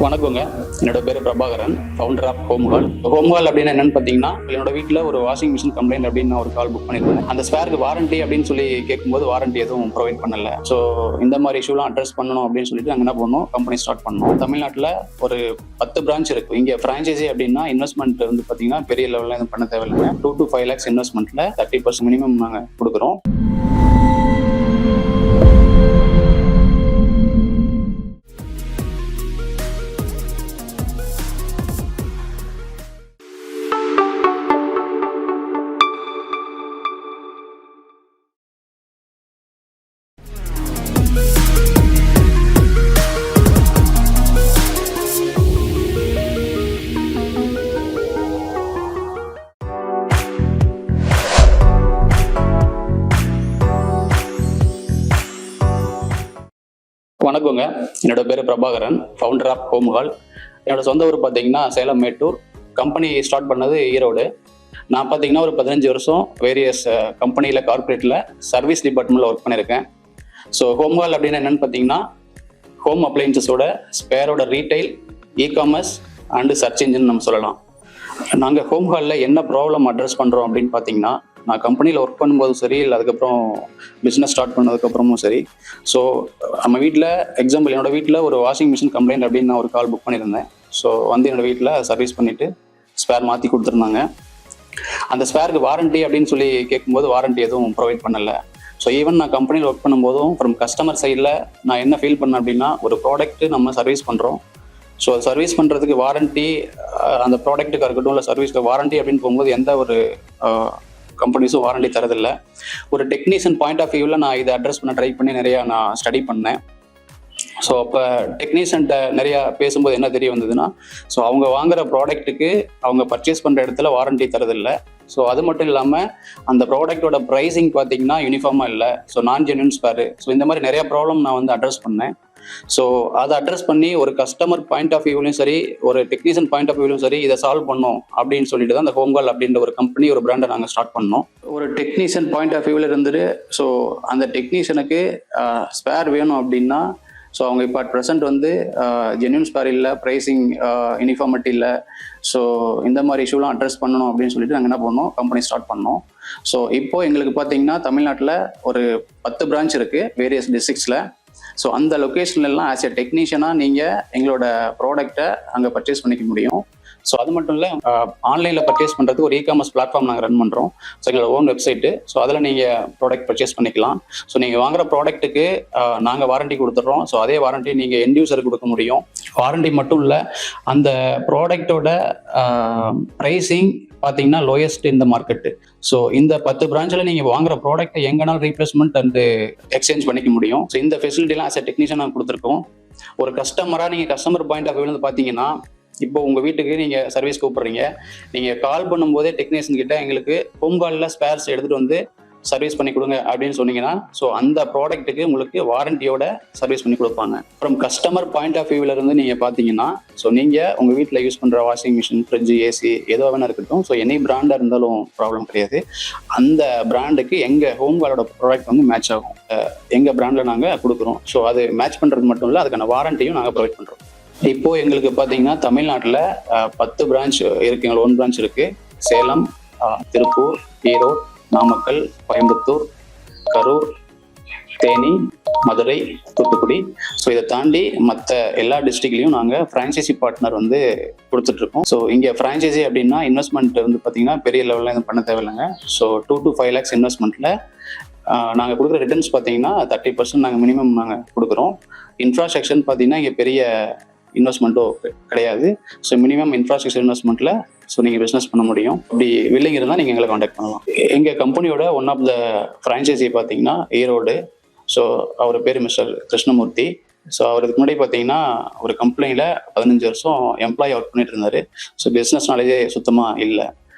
வணக்கங்க. என்னோட பேர் பிரபாகரன், ஃபவுண்டர் ஆஃப் ஹோம்ஹால். ஹோம்ஹால் அப்படின்னு என்னன்னு பார்த்தீங்கன்னா, என்னோட வீட்டில் ஒரு வாஷிங் மிஷின் கம்ப்ளைண்ட் அப்படின்னு நான் ஒரு கால் புக் பண்ணியிருந்தேன். அந்த ஸ்பேருக்கு வாரண்டி அப்படின்னு சொல்லி கேட்கும்போது வாரண்டி எதுவும் ப்ரொவைட் பண்ணல. ஸோ இந்த மாதிரி இஷ்யூலாம் அட்ரஸ் பண்ணணும் அப்படின்னு சொல்லிட்டு நாங்கள் என்ன பண்ணோம், கம்பெனி ஸ்டார்ட் பண்ணோம். தமிழ்நாட்டில் ஒரு 10 பிரான்ச் இருக்கு. இங்கே ஃப்ரான்ச்சைசி அப்படின்னா இன்வெஸ்ட்மெண்ட் வந்து பார்த்தீங்கன்னா பெரிய லெவலில் எதுவும் பண்ண தேவையில்லைங்க. 2 to 5 lakhs இன்வெஸ்ட்மெண்ட்ல 30% மினிமம் நாங்கள் கொடுக்குறோம். வணக்கங்க. என்னோட பேர் பிரபாகரன், ஃபவுண்டர் ஆஃப் ஹோம்ஹால். என்னோட சொந்த ஊர் பார்த்தீங்கன்னா சேலம் மேட்டூர். கம்பெனி ஸ்டார்ட் பண்ணது ஈரோடு. நான் பார்த்தீங்கன்னா ஒரு 15 வருஷம் வேரியஸ் கம்பெனியில் கார்பரேட்டில் சர்வீஸ் டிபார்ட்மெண்ட்டில் ஒர்க் பண்ணியிருக்கேன். ஸோ ஹோம்ஹால் அப்படின்னு என்னென்னு பார்த்தீங்கன்னா, ஹோம் அப்ளையன்சஸோட ஸ்பேரோட retail, e-commerce and search engine நம்ம சொல்லலாம். நாங்கள் ஹோம்ஹாலில் என்ன ப்ராப்ளம் அட்ரஸ் பண்ணுறோம் அப்படின்னு பார்த்தீங்கன்னா, நான் கம்பெனியில் ஒர்க் பண்ணும்போதும் சரி, இல்லை அதுக்கப்புறம் பிஸ்னஸ் ஸ்டார்ட் பண்ணதுக்கப்புறமும் சரி, ஸோ நம்ம வீட்டில் எக்ஸாம்பிள் என்னோட வீட்டில் ஒரு வாஷிங் மிஷின் கம்ப்ளைண்ட் அப்படின்னு நான் ஒரு கால் புக் பண்ணியிருந்தேன். ஸோ வந்து என்னோடய வீட்டில் சர்வீஸ் பண்ணிவிட்டு ஸ்பேர் மாற்றி கொடுத்துருந்தாங்க. அந்த ஸ்பேருக்கு வாரண்டி அப்படின்னு சொல்லி கேட்கும்போது வாரண்டி எதுவும் ப்ரொவைட் பண்ணலை. ஸோ ஈவன் நான் கம்பெனியில் ஒர்க் பண்ணும்போதும் ஃப்ரம் கஸ்டமர் சைடில் நான் என்ன ஃபீல் பண்ணேன் அப்படின்னா, ஒரு ப்ராடக்ட்டு நம்ம சர்வீஸ் பண்ணுறோம். ஸோ சர்வீஸ் பண்ணுறதுக்கு வாரண்டி, அந்த ப்ராடக்ட்டுக்காக இருக்கட்டும் இல்லை சர்வீஸ்க்கு வாரண்டி அப்படின்னு போகும்போது எந்த ஒரு கம்பெனிஸும் வாரண்டி தரதில்லை. ஒரு டெக்னீஷியன் பாயிண்ட் ஆஃப் வியூவில் நான் இதை அட்ரஸ் பண்ண ட்ரை பண்ணி நிறையா நான் ஸ்டடி பண்ணேன். ஸோ அப்போ டெக்னீஷியன்ட்ட நிறையா பேசும்போது என்ன தெரிய வந்ததுன்னா, ஸோ அவங்க வாங்குகிற ப்ராடக்ட்டுக்கு அவங்க பர்ச்சேஸ் பண்ணுற இடத்துல வாரண்டி தரதில்லை. ஸோ அது மட்டும் இல்லாமல் அந்த ப்ராடக்டோட ப்ரைஸிங் பார்த்தீங்கன்னா யூனிஃபார்மாக இல்லை. ஸோ நான் ஜென்யூன் ஸ்பேரு. ஸோ இந்த மாதிரி நிறையா ப்ராப்ளம் நான் வந்து அட்ரஸ் பண்ணேன். ஸோ அதை அட்ரஸ் பண்ணி ஒரு கஸ்டமர் பாயிண்ட் ஆஃப் வியூலையும் சரி, ஒரு டெக்னீஷியன் பாயிண்ட் ஆஃப் வியூலையும் சரி, இதை சால்வ் பண்ணோம் அப்படின்னு சொல்லிட்டு தான் இந்த ஹோம்ஹால் அப்படின்ற ஒரு கம்பெனி, ஒரு பிராண்டை நாங்கள் ஸ்டார்ட் பண்ணோம். ஒரு டெக்னீஷியன் பாயிண்ட் ஆஃப் வியூவில் இருந்துட்டு, ஸோ அந்த டெக்னீஷியனுக்கு ஸ்பேர் வேணும் அப்படின்னா, ஸோ அவங்க இப்போ அட் ப்ரெசென்ட் வந்து ஜென்யூன் ஸ்பேர் இல்லை, ப்ரைஸிங் யூனிஃபார்மிட்டி இல்லை. ஸோ இந்த மாதிரி இஷ்யூலாம் அட்ரஸ் பண்ணணும் அப்படின்னு சொல்லிட்டு நாங்கள் என்ன பண்ணோம், கம்பெனி ஸ்டார்ட் பண்ணோம். ஸோ இப்போது எங்களுக்கு பார்த்தீங்கன்னா தமிழ்நாட்டில் ஒரு 10 பிரான்ச் இருக்குது வேரியஸ் டிஸ்ட்ரிக்ஸில். ஸோ அந்த லொக்கேஷன்லாம் ஆஸ் எ டெக்னீஷியனாக நீங்கள் எங்களோட ப்ராடக்டை அங்கே பர்ச்சேஸ் பண்ணிக்க முடியும். ஸோ அது மட்டும் இல்லை, ஆன்லைனில் பர்ச்சேஸ் பண்ணுறதுக்கு ஒரு இ-காமர்ஸ் பிளாட்ஃபார்ம் நாங்கள் ரன் பண்ணுறோம். ஸோ எங்களோட ஓன் வெப்சைட்டு. ஸோ அதில் நீங்கள் ப்ராடக்ட் பர்ச்சேஸ் பண்ணிக்கலாம். ஸோ நீங்கள் வாங்குகிற ப்ராடக்ட்டுக்கு நாங்கள் வாரண்டி கொடுத்துட்றோம். ஸோ அதே வாரண்டி நீங்கள் எண்ட் யூசருக்கு கொடுக்க முடியும். வாரண்டி மட்டும் இல்லை, அந்த ப்ராடக்டோட ப்ரைஸிங் பார்த்தீங்கன்னா லோயஸ்ட் இந்த மார்க்கெட்டு. ஸோ இந்த 10 பிரான்ச்சில் நீங்கள் வாங்குற ப்ராடக்ட்டை எங்கேனாலும் ரீப்ளேஸ்மெண்ட் அண்டு எக்ஸ்சேஞ்ச் பண்ணிக்க முடியும். ஸோ இந்த ஃபெசிலிட்டிலாம் ஆஸ் எ டெக்னீஷியன் நாங்கள் கொடுத்துருக்கோம். ஒரு கஸ்டமராக நீங்கள் கஸ்டமர் பாயிண்ட் ஆஃப் வியூவில் பார்த்தீங்கன்னா, இப்போ உங்கள் வீட்டுக்கு நீங்கள் சர்வீஸ் கூப்பிட்றீங்க, நீங்கள் கால் பண்ணும்போதே டெக்னீஷியன் கிட்ட எங்களுக்கு ஹோம்ஹாலில் ஸ்பேர்ஸ் எடுத்துகிட்டு வந்து சர்வீஸ் பண்ணி கொடுங்க அப்படின்னு சொன்னீங்கன்னா, ஸோ அந்த ப்ராடக்ட்டுக்கு உங்களுக்கு வாரண்டியோட சர்வீஸ் பண்ணி கொடுப்பாங்க. அப்புறம் கஸ்டமர் பாயிண்ட் ஆஃப் வியூவில் இருந்து நீங்கள் பார்த்தீங்கன்னா, ஸோ நீங்கள் உங்கள் வீட்டில் யூஸ் பண்ணுற வாஷிங் மிஷின், ஃப்ரிட்ஜு, ஏசி எதுவாக வேணா இருக்கட்டும், ஸோ எனி பிராண்டாக இருந்தாலும் ப்ராப்ளம் கிடையாது. அந்த பிராண்டுக்கு எங்கள் ஹோம்ஹாலோட ப்ராடக்ட் வந்து மேட்ச் ஆகும். எங்கள் பிராண்டில் நாங்கள் கொடுக்குறோம். ஸோ அது மேட்ச் பண்ணுறது மட்டும் இல்லை, அதுக்கான வாரண்டியும் நாங்கள் ப்ரொவைட் பண்ணுறோம். இப்போது எங்களுக்கு பார்த்தீங்கன்னா தமிழ்நாட்டில் 10 பிரான்ச் இருக்குது. எங்களோட 1 பிரான்ச் இருக்குது. சேலம், திருப்பூர், ஈரோடு, நாமக்கல், கோயம்புத்தூர், கரூர், தேனி, மதுரை, தூத்துக்குடி. ஸோ இதை தாண்டி மற்ற எல்லா டிஸ்ட்ரிக்ட்லையும் நாங்கள் ஃப்ரான்ச்சைசி பார்ட்னர் வந்து கொடுத்துட்ருக்கோம். ஸோ இங்கே ஃப்ரான்ச்சைசி அப்படின்னா இன்வெஸ்ட்மெண்ட் வந்து பார்த்தீங்கன்னா பெரிய லெவலில் எதுவும் பண்ண தேவையில்லைங்க. ஸோ 2 to 5 lakhs இன்வெஸ்ட்மெண்ட்டில் நாங்கள் கொடுக்குற ரிட்டர்ன்ஸ் பார்த்தீங்கன்னா 30% நாங்கள் மினிமம் நாங்கள் கொடுக்குறோம். இன்ஃப்ராஸ்ட்ரக்சர் பார்த்தீங்கன்னா இங்கே பெரிய இன்வெஸ்ட்மெண்ட்டோ கிடையாது. ஸோ மினிமம் இன்ஃப்ராஸ்ட்ரக்சர் இன்வெஸ்ட்மெண்ட்டில் ஸோ நீங்கள் பிஸ்னஸ் பண்ண முடியும். அப்படி வில்லிங் இருந்தால் நீங்கள் எங்களை காண்டாக்ட் பண்ணலாம். எங்கள் கம்பெனியோட ஒன் ஆஃப் த ஃப்ரான்ச்சைசி பார்த்தீங்கன்னா ஈரோடு. ஸோ அவர் பேர் மிஸ்டர் கிருஷ்ணமூர்த்தி. ஸோ அவருக்கு முன்னாடி பார்த்தீங்கன்னா ஒரு கம்பெனியில் 15 வருஷம் எம்ப்ளாயி ஒர்க் பண்ணிட்டு இருந்தார். ஸோ பிஸ்னஸ் நாலேஜே சுத்தமாக இல்லை.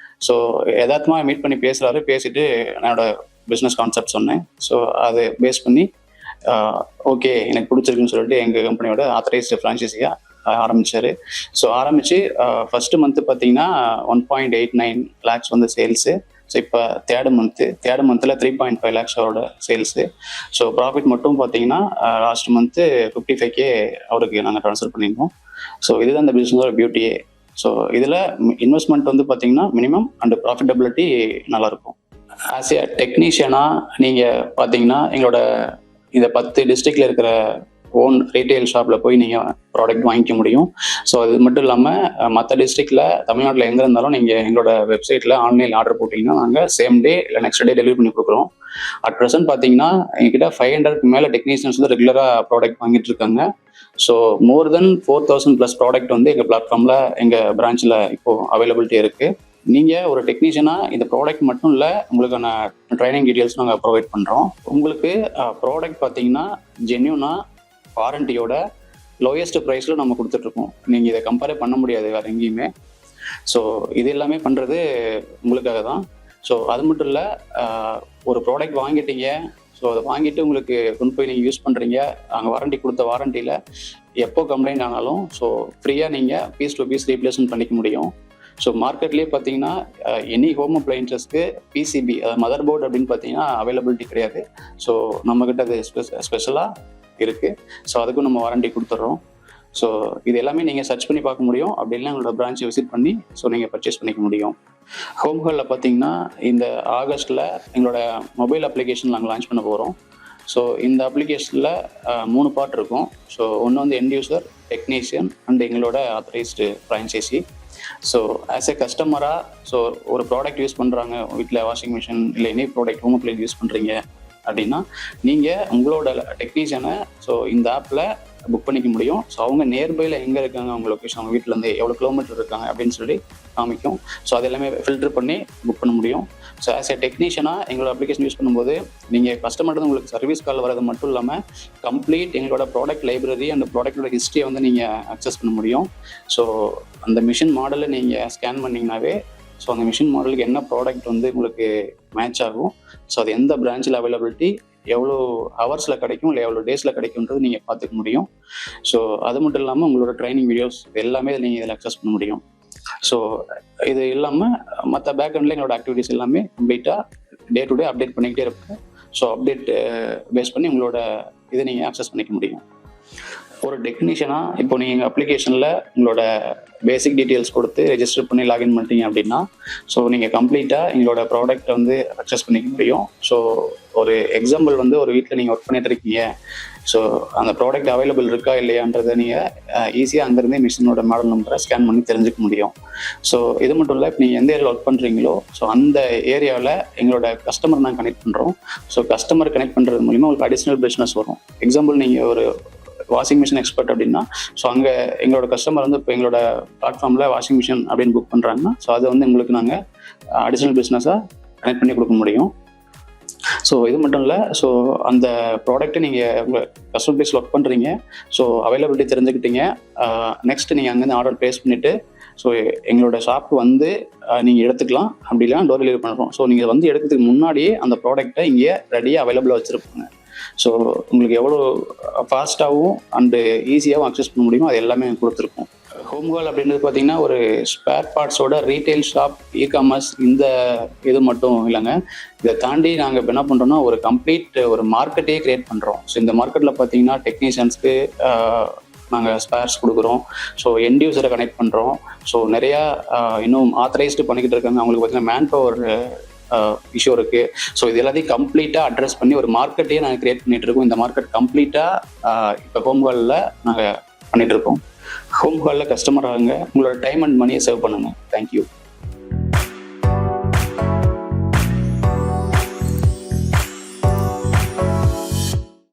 ஸோ யதார்த்தமாக மீட் பண்ணி பேசுகிறாரு. பேசிட்டு என்னோட பிஸ்னஸ் கான்செப்ட் சொன்னேன். ஸோ அதை பேஸ் பண்ணி ஓகே எனக்கு பிடிச்சிருக்குன்னு சொல்லிட்டு எங்கள் கம்பெனியோட ஆத்தரைஸ்டு ஃப்ரான்ச்சைஸியாக ஆரம்பித்தார். ஸோ ஆரம்பித்து ஃபஸ்ட்டு மந்த்து பார்த்தீங்கன்னா 1.89 lakhs வந்து சேல்ஸு. ஸோ இப்போ தேர்டு மந்தில் 3.5 lakhs அவரோட சேல்ஸு. ஸோ ப்ராஃபிட் மட்டும் பார்த்தீங்கன்னா லாஸ்ட் மந்த்து 55K அவருக்கு நாங்கள் ட்ரான்ஸ்ஃபர் பண்ணியிருந்தோம். ஸோ இதுதான் இந்த பிஸ்னஸோட பியூட்டியே. ஸோ இதில் இன்வெஸ்ட்மெண்ட் வந்து பார்த்தீங்கன்னா மினிமம் அண்ட் ப்ராஃபிட்டபிலிட்டி நல்லாயிருக்கும். ஆஸ் ஏ டெக்னீஷியனாக நீங்கள் பார்த்தீங்கன்னா எங்களோட இந்த 10 டிஸ்ட்ரிக்டில் இருக்கிற ஓன் ரீட்டைல் ஷாப்பில் போய் நீங்கள் ப்ராடக்ட் வாங்கிக்க முடியும். ஸோ அது மட்டும் இல்லாமல் மற்ற டிஸ்ட்ரிக்டில் தமிழ்நாட்டில் எங்கே இருந்தாலும் நீங்கள் எங்களோட வெப்சைட்டில் ஆன்லைன் ஆர்டர் போட்டிங்கன்னா நாங்கள் சேம் டே இல்லை நெக்ஸ்ட் டே டெலிவரி பண்ணி கொடுக்குறோம். அட் ப்ரெசென்ட் பார்த்தீங்கன்னா எங்ககிட்ட 500க்கு மேலே டெக்னீஷியன்ஸ் வந்து ரெகுலராக ப்ராடக்ட் வாங்கிட்டு இருக்காங்க. ஸோ மோர் தென் 4000+ ப்ராடக்ட் வந்து எங்கள் பிளாட்ஃபார்மில் எங்கள் பிரான்ச்சில் இப்போது அவைலபிலிட்டி இருக்குது. நீங்கள் ஒரு டெக்னீஷியனாக இந்த ப்ராடக்ட் மட்டும் இல்லை, உங்களுக்கான ட்ரைனிங் டீட்டெயில்ஸ் நாங்கள் ப்ரொவைட் பண்ணுறோம். உங்களுக்கு ப்ராடக்ட் பார்த்தீங்கன்னா ஜென்யூனாக வாரண்டியோட லோயஸ்ட் ப்ரைஸில் நம்ம கொடுத்துட்ருக்கோம். நீங்கள் இதை கம்பேரே பண்ண முடியாது வேறு எங்கேயுமே. ஸோ இது எல்லாமே பண்ணுறது உங்களுக்காக தான். ஸோ அது மட்டும் இல்லை, ஒரு ப்ராடக்ட் வாங்கிட்டீங்க, ஸோ அதை வாங்கிட்டு உங்களுக்கு கொண்டு போய் நீங்கள் யூஸ் பண்ணுறீங்க, அங்கே வாரண்டி கொடுத்த வாரண்டியில் எப்போ கம்ப்ளைண்ட் ஆனாலும் ஸோ ஃப்ரீயாக நீங்கள் பீஸ் டு பீஸ் ரீப்ளேஸ்மெண்ட் பண்ணிக்க முடியும். ஸோ மார்க்கெட்லேயே பார்த்தீங்கன்னா எனி ஹோம் அப்ளையன்சஸ்க்கு பிசிபி மதர் போர்டு அப்படின்னு பார்த்தீங்கன்னா அவைலபிலிட்டி கிடையாது. ஸோ நம்மக்கிட்ட அது ஸ்பெஷலாக இருக்குது. ஸோ அதுக்கும் நம்ம வாரண்டி கொடுத்துட்றோம். ஸோ இது எல்லாமே நீங்கள் சர்ச் பண்ணி பார்க்க முடியும். அப்படி இல்லை எங்களோட பிரான்ச்சை விசிட் பண்ணி ஸோ நீங்கள் பர்ச்சேஸ் பண்ணிக்க முடியும். ஹோம் ஹாலில் பார்த்தீங்கன்னா இந்த ஆகஸ்ட்டில் எங்களோட மொபைல் அப்ளிகேஷன் நாங்கள் லான்ச் பண்ண போகிறோம். ஸோ இந்த அப்ளிகேஷனில் 3 பார்ட் இருக்கும். ஸோ ஒன்று வந்து எண்ட் யூசர், டெக்னீஷியன் அண்ட் எங்களோட authorised franchisee. So as a கஸ்டமராக ஸோ ஒரு ப்ராடக்ட் யூஸ் பண்ணுறாங்க, வீட்டில் வாஷிங் மிஷின் இல்லை any product home appliance use பண்ணுறீங்க அப்படின்னா நீங்கள் உங்களோட டெக்னீஷியனை ஸோ இந்த ஆப்பில் புக் பண்ணிக்க முடியும். ஸோ அவங்க நியர்பையில் எங்கே இருக்காங்க, அவங்க லொக்கேஷன், அவங்க வீட்டிலேருந்து எவ்வளோ கிலோமீட்டர் இருக்காங்க அப்படின்னு சொல்லி காமிக்கும். ஸோ அது எல்லாமே ஃபில்டர் பண்ணி புக் பண்ண முடியும். ஸோ ஆஸ் எ டெக்னீஷியனாக எங்களோட அப்ளிகேஷன் யூஸ் பண்ணும்போது நீங்கள் கஸ்டமர்ட்டு உங்களுக்கு சர்வீஸ் கால் வரது மட்டும் இல்லாமல் கம்ப்ளீட் எங்களோட ப்ராடக்ட் லைப்ரரி அந்த ப்ராடக்டோட ஹிஸ்ட்ரியை வந்து நீங்கள் அக்சஸ் பண்ண முடியும். ஸோ அந்த மிஷின் மாடலை நீங்கள் ஸ்கேன் பண்ணிங்கனாவே ஸோ அந்த மிஷின் மாடலுக்கு என்ன ப்ராடக்ட் வந்து உங்களுக்கு மேட்ச் ஆகும், ஸோ அது எந்த பிரான்ச்சில் அவைலபிலிட்டி, எவ்வளோ ஹவர்ஸில் கிடைக்கும் இல்லை எவ்வளோ டேஸில் கிடைக்கும்ன்றது நீங்கள் பார்த்துக்க முடியும். ஸோ அது மட்டும் இல்லாமல் உங்களோட ட்ரைனிங் வீடியோஸ் எல்லாமே நீங்கள் இதில் அக்சஸ் பண்ண முடியும். ஸோ இது இல்லாமல் மற்ற பேக்ரவுண்டில் எங்களோட ஆக்டிவிட்டீஸ் எல்லாமே கம்ப்ளீட்டாக டே டு டே அப்டேட் பண்ணிக்கிட்டே இருப்போம். ஸோ அப்டேட் பேஸ் பண்ணி உங்களோட இதை நீங்கள் அக்சஸ் பண்ணிக்க முடியும். ஒரு டெக்னீஷியனாக இப்போ நீங்கள் அப்ளிகேஷனில் உங்களோட பேசிக் டீட்டெயில்ஸ் கொடுத்து ரெஜிஸ்டர் பண்ணி லாகின் பண்ணிட்டீங்க அப்படின்னா ஸோ நீங்கள் கம்ப்ளீட்டாக எங்களோட ப்ராடக்ட் வந்து அக்சஸ் பண்ணிக்க முடியும். ஸோ ஒரு எக்ஸாம்பிள் வந்து ஒரு வீட்டில் நீங்கள் ஒர்க் பண்ணிட்டு இருக்கீங்க, ஸோ அந்த ப்ராடக்ட் அவைலபிள் இருக்கா இல்லையான்றதை நீங்கள் ஈஸியாக அங்கேருந்தே மிஷினோட மாடல் நம்பரை ஸ்கேன் பண்ணி தெரிஞ்சுக்க முடியும். ஸோ இது மட்டும் இல்லை, இப்போ நீங்கள் எந்த ஏரியாவில் ஒர்க் பண்ணுறீங்களோ ஸோ அந்த ஏரியாவில் எங்களோட கஸ்டமர் நாங்கள் கனெக்ட் பண்ணுறோம். ஸோ கஸ்டமர் கனெக்ட் பண்ணுறது மூலிமா உங்களுக்கு அடிஷ்னல் பிஸ்னஸ் வரும். எக்ஸாம்பிள் நீங்கள் ஒரு வாஷிங் மிஷின் எக்ஸ்பர்ட் அப்படின்னா ஸோ அங்கே எங்களோட கஸ்டமர் வந்து இப்போ எங்களோட பிளாட்ஃபார்மில் வாஷிங் மிஷின் அப்படின்னு புக் பண்ணுறாங்கன்னா ஸோ அதை வந்து உங்களுக்கு நாங்கள் அடிஷ்னல் பிஸ்னஸாக கனெக்ட் பண்ணி கொடுக்க முடியும். ஸோ இது மட்டும் இல்லை, ஸோ அந்த ப்ராடக்ட்டை நீங்கள் உங்கள் கஸ்டமர் பேஸில் ஒர்க் பண்ணுறீங்க, ஸோ அவைலபிலிட்டி தெரிஞ்சுக்கிட்டீங்க, நெக்ஸ்ட் நீங்கள் அங்கேருந்து ஆர்டர் ப்ளேஸ் பண்ணிவிட்டு ஸோ எங்களோட ஷாப்புக்கு வந்து நீங்கள் எடுத்துக்கலாம். அப்படி இல்லைனா டோர் டெலிவரி பண்ணுறோம். ஸோ நீங்கள் வந்து எடுக்கிறதுக்கு முன்னாடியே அந்த ப்ராடக்ட்டை இங்கே ரெடியாக அவைலபிளாக வச்சுருப்பாங்க. ஸோ உங்களுக்கு எவ்வளோ ஃபாஸ்ட்டாகவும் அண்டு ஈஸியாகவும் அக்சஸ் பண்ண முடியுமோ அது எல்லாமே கொடுத்துருக்கோம். ஹோம் கால் அப்படின்றது பார்த்தீங்கன்னா ஒரு ஸ்பேர் பார்ட்ஸோட ரீட்டைல் ஷாப், இ-காமர்ஸ் இந்த இது மட்டும் இல்லைங்க. இதை தாண்டி நாங்கள் இப்போ என்ன பண்ணுறோம்னா ஒரு கம்ப்ளீட் ஒரு மார்க்கெட்டே க்ரியேட் பண்ணுறோம். ஸோ இந்த மார்க்கெட்டில் பார்த்தீங்கன்னா டெக்னீஷியன்ஸ்க்கு நாங்கள் ஸ்பேர்ஸ் கொடுக்குறோம். ஸோ எண்ட் யூஸரை கனெக்ட் பண்ணுறோம். ஸோ நிறையா இன்னும் ஆத்தரைஸ்டு பண்ணிக்கிட்டு இருக்காங்க. அவங்களுக்கு பார்த்தீங்கன்னா மேன் பவர் இஷ்யூ இருக்குது. ஸோ இது எல்லாத்தையும் கம்ப்ளீட்டாக அட்ரஸ் பண்ணி ஒரு மார்க்கெட்டையே நாங்கள் க்ரியேட் பண்ணிகிட்டு இருக்கோம். இந்த மார்க்கெட் கம்ப்ளீட்டாக இப்போ ஹோம் காலில் நாங்கள் பண்ணிகிட்டு இருக்கோம். ஹோம் காலில் கஸ்டமர் ஆகுங்க, உங்களோட டைம் அண்ட் மணியை சேவ் பண்ணுங்கள். தேங்க்யூ.